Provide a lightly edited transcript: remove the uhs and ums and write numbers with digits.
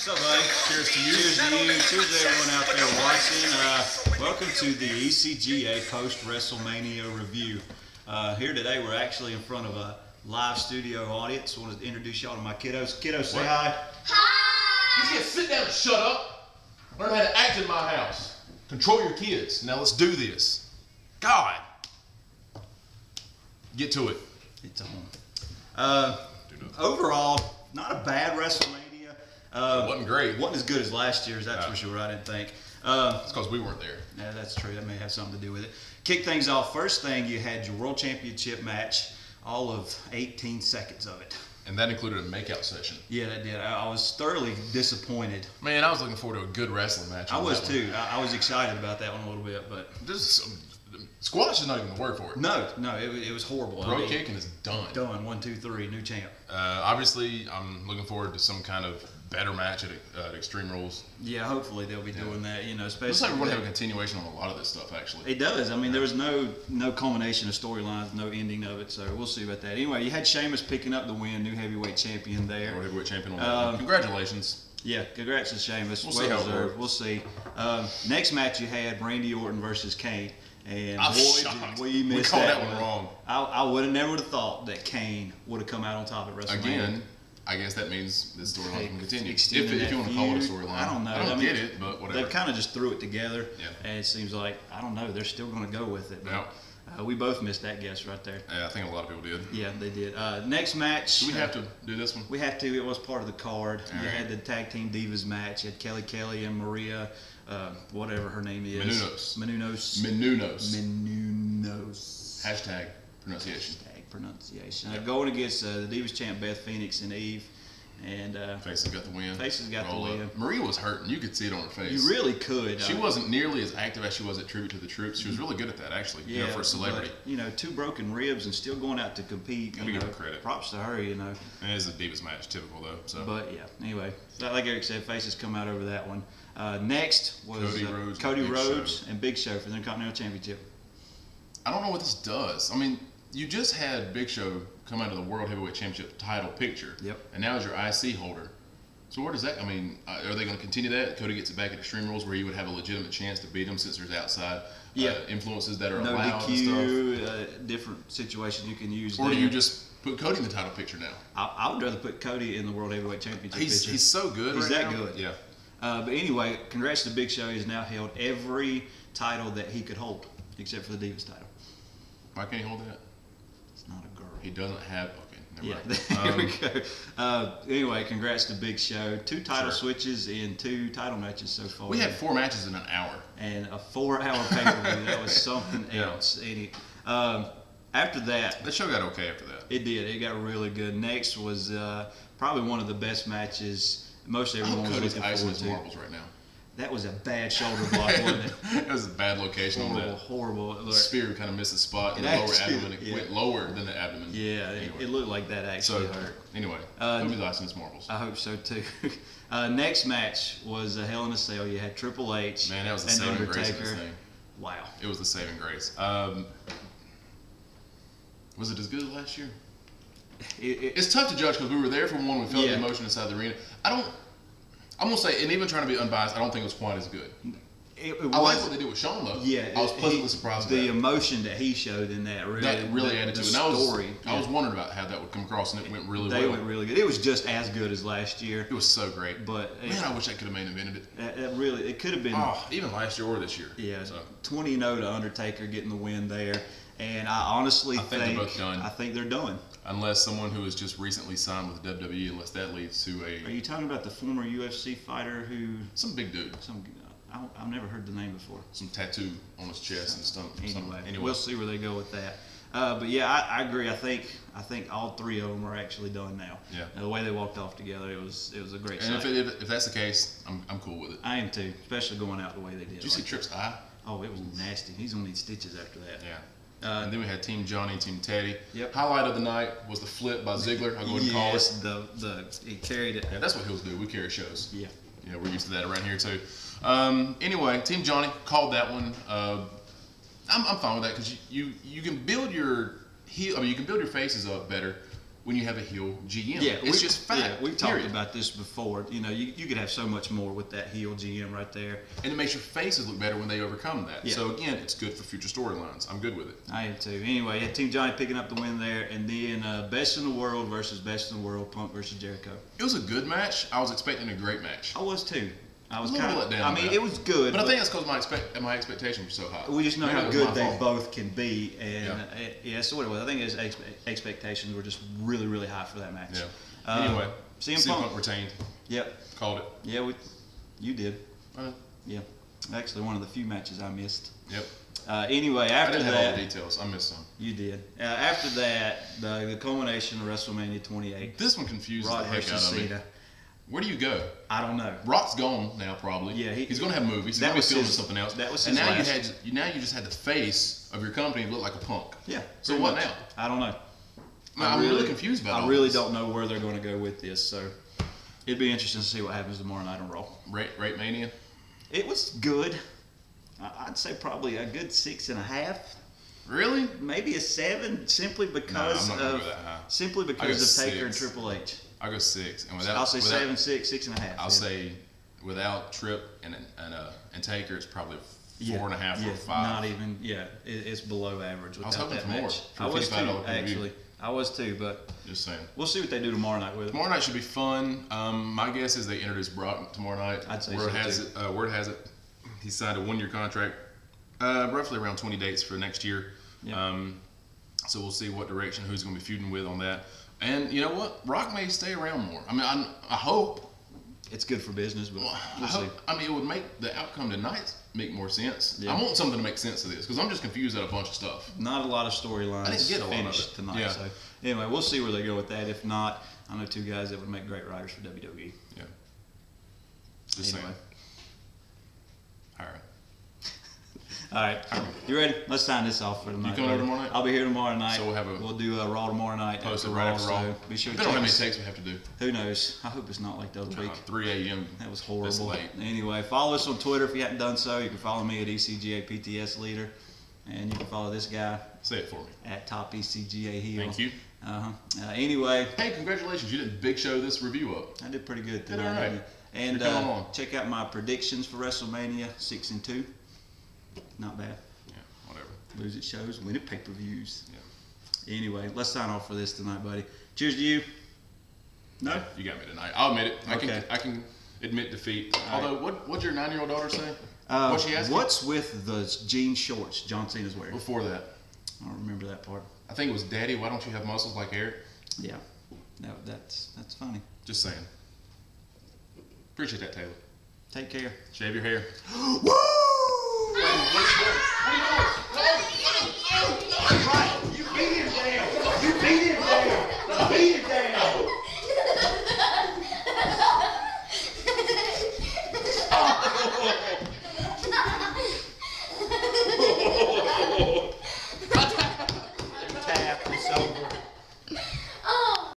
What's up, buddy? Cheers to you. Cheers to you. Cheers to everyone out there watching. Welcome to the ECGA post Wrestlemania review. Here today, we're actually in front of a live studio audience. I want to introduce y'all to my kiddos. Kiddos, say hi. Hi! You can't sit down and shut up. Learn how to act in my house. Control your kids. Now let's do this. God. Get to it. It's on. Overall, not a bad WrestleMania. It wasn't great. Wasn't as good as last year's, that's for sure, I didn't think. It's because we weren't there. Yeah, that's true. That may have something to do with it. Kick things off. First thing, you had your World Championship match, all of 18 seconds of it. And that included a makeout session. Yeah, that did. I was thoroughly disappointed. Man, I was looking forward to a good wrestling match. I was too. I was excited about that one a little bit, but squash is not even the word for it. No, it was horrible. Road kicking is done. Done. 1, 2, 3, new champ. Obviously, I'm looking forward to some kind of better match at Extreme Rules. Yeah, hopefully they'll be doing that. You know, especially. Looks like we're going to have a continuation on a lot of this stuff, actually. It does. I mean, there was no culmination of storylines, no ending of it, so we'll see about that. Anyway, you had Sheamus picking up the win, new heavyweight champion there. World heavyweight champion on that. Congratulations. Yeah, congrats to Sheamus. We'll see how it works. We'll see. Next match you had Randy Orton versus Kane. And I'm boy, shocked. did we missed called that one wrong. I would have never thought that Kane would have come out on top at WrestleMania. Again, I guess that means this storyline can continue. If Extending you that want to call it a feud. storyline. I don't know. I don't mean, get it, but whatever. They kind of just threw it together. Yeah. And it seems like, I don't know, they're still going to go with it. But, Yeah. we both missed that guess right there. Yeah, I think a lot of people did. Yeah, they did. Next match. Do we have to do this one? We have to. It was part of the card. All You right. had the Tag Team Divas match. You had Kelly and Maria, whatever her name is. Menounos. Hashtag pronunciation. Hashtag pronunciation. Going against the Divas champ Beth Phoenix and Eve. And Faces got the win. Faces got the win. Maria was hurting. You could see it on her face. You really could. She wasn't nearly as active as she was at Tribute to the Troops. She was really good at that, actually. Yeah, you know, for a celebrity. But, 2 broken ribs and still going out to compete. Gotta give her credit. Props to her, And it's a Divas match, typical though. So. But yeah, anyway, like Eric said, Faces come out over that one. Next was Cody Rhodes and Big Show for the Intercontinental Championship. I don't know what this does. I mean, you just had Big Show come out of the World Heavyweight Championship title picture. Yep. And now is your IC holder. So where does that, are they going to continue that? Cody gets it back at Extreme Rules where he would have a legitimate chance to beat him since there's outside influences that are no allowed DQ, and stuff? different situations you can use. Or do you just put Cody in the title picture now? I would rather put Cody in the World Heavyweight Championship picture. He's so good He's right that now. good. Yeah. But anyway, congrats to Big Show. He's now held every title that he could hold, except for the Divas title. Why can't he hold that? It's not a girl. He doesn't have. Okay, never mind. There we go. Anyway, congrats to Big Show. 2 title switches in 2 title matches so far. We had 4 matches in an hour. And a 4-hour pay-per-view. That was something else. After that, That show got okay after that. it did. It got really good. Next was probably one of the best matches most everyone was looking icing forward his to. marbles right now. That was a bad shoulder block, wasn't it? It was a bad location on that. Horrible. The spear kind of missed the spot in the lower abdomen. It went lower than the abdomen. Yeah, it looked like that actually hurt. Anyway, Cody's icing his marbles. I hope so too. Next match was a Hell in a Cell. You had Triple H Man, that was the and saving grace of Undertaker. this thing. Wow. It was the saving grace. Was it as good as last year? It's tough to judge because we were there for one. We felt the emotion inside the arena. I'm gonna say, and even trying to be unbiased, I don't think it was quite as good. I like what they did with Shawn though. Yeah, I was pleasantly surprised. The emotion that he showed in that really added to it. And I was wondering about how that would come across, and it went really well. They went really good. It was just as good as last year. It was so great. But man, I wish I could have main evented it. It could have been. Oh, even last year or this year. Yeah, 20-0 to Undertaker getting the win there. And I honestly think they're both done. I think they're done. Unless someone who has just recently signed with WWE, unless that leads to Are you talking about the former UFC fighter who? Some big dude. I've never heard the name before. Some tattoo on his chest and stuff. Anyway, we'll see where they go with that. But yeah, I agree. I think all 3 of them are actually done now. Yeah. The way they walked off together, it was a great. And sight. if that's the case, I'm cool with it. I am too, especially going out the way they did. Did you see Tripp's eye? Oh, it was nasty. He's gonna need stitches after that. Yeah. And then we had Team Johnny, Team Teddy. Yep. Highlight of the night was the flip by Ziggler. I'll go ahead and call it. He carried it. Yeah, that's what heels do. We carry shows. Yeah. Yeah, we're used to that around here too. Anyway, Team Johnny called that one. I'm fine with that because you can build your you can build your faces up better when you have a heel GM. Yeah, it's just fact. Yeah, we've talked about this before. You know, you could have so much more with that heel GM right there. And it makes your faces look better when they overcome that. Yeah. So again, it's good for future storylines. I'm good with it. I am too. Anyway, yeah, Team Johnny picking up the win there, and then Best in the World versus Best in the World, Punk versus Jericho. It was a good match. I was expecting a great match. I was too. I was a little let down. I mean, it was good. But I think that's because my expectations were so high. We just know how good they both can be, and so what it was. I think his expectations were just really, really high for that match. Yeah. Anyway, CM Punk retained. Yep. Called it. Yeah, you did. Yeah. Actually, one of the few matches I missed. Yep. Anyway, after I didn't that, have all the details. I missed some. You did. After that, the culmination of WrestleMania 28. This one confuses Rock the heck out of me. CENA. Where do you go? I don't know. Rock's gone now, probably. Yeah, he's going to have movies. He's going to be filming something else. That was his and now last. you just had the face of your company look like a punk. Yeah. So what now? I don't know. I'm really confused about I really don't know where they're going to go with this. So it'd be interesting to see what happens tomorrow night on Raw. Rate Mania? It was good. I'd say probably a good 6.5. Really? Maybe a 7, simply because of Taker and Triple H. I'll go 6, and I'll say 7, 6, 6.5. I'll say without Trip and Taker, it's probably 4.5 or 5. Not even. Yeah, it's below average. I was hoping for more. I was too, actually. I was too, but just saying. We'll see what they do tomorrow night with it. Tomorrow night should be fun. My guess is they introduce Brock tomorrow night. I'd say word has it, he signed a 1-year contract, roughly around 20 dates for next year. Yep. So we'll see what direction, who's going to be feuding with on that. And you know what? Rock may stay around more. I mean, I hope. It's good for business, but we'll see. I mean, it would make the outcome tonight make more sense. Yeah. I want something to make sense of this because I'm just confused at a bunch of stuff. Not a lot of storylines. I didn't get a lot of it tonight. Yeah. So anyway, we'll see where they go with that. If not, I know 2 guys that would make great writers for WWE. Yeah. Just saying. All right. All right, you ready? Let's sign this off for tonight. You coming over tomorrow night? I'll be here tomorrow night. So we'll do a Raw tomorrow night. Post it right after Raw. So be sure to I don't know how many takes we have to do. Who knows? I hope it's not like the other week. 3 a.m. That was horrible. That's late. Anyway, follow us on Twitter if you haven't done so. You can follow me at ECGA PTS Leader, and you can follow this guy. Say it for me. At Top ECGA Heel. Thank you. Anyway. Hey, congratulations! You did big show this review up. I did pretty good today. All right. And check out my predictions for WrestleMania 6-2. Not bad. Lose at shows, win at pay-per-views. Yeah. Anyway, let's sign off for this tonight, buddy. Cheers to you. No? Yeah, you got me tonight. I'll admit it. Okay. I can admit defeat. Although, what'd your 9-year-old daughter say? What's she asking? What's with the jean shorts John Cena's wearing? Before that. I don't remember that part. I think it was, Daddy, why don't you have muscles like Eric? Yeah. That's funny. Just saying. Appreciate that, Taylor. Take care. Shave your hair. Woo!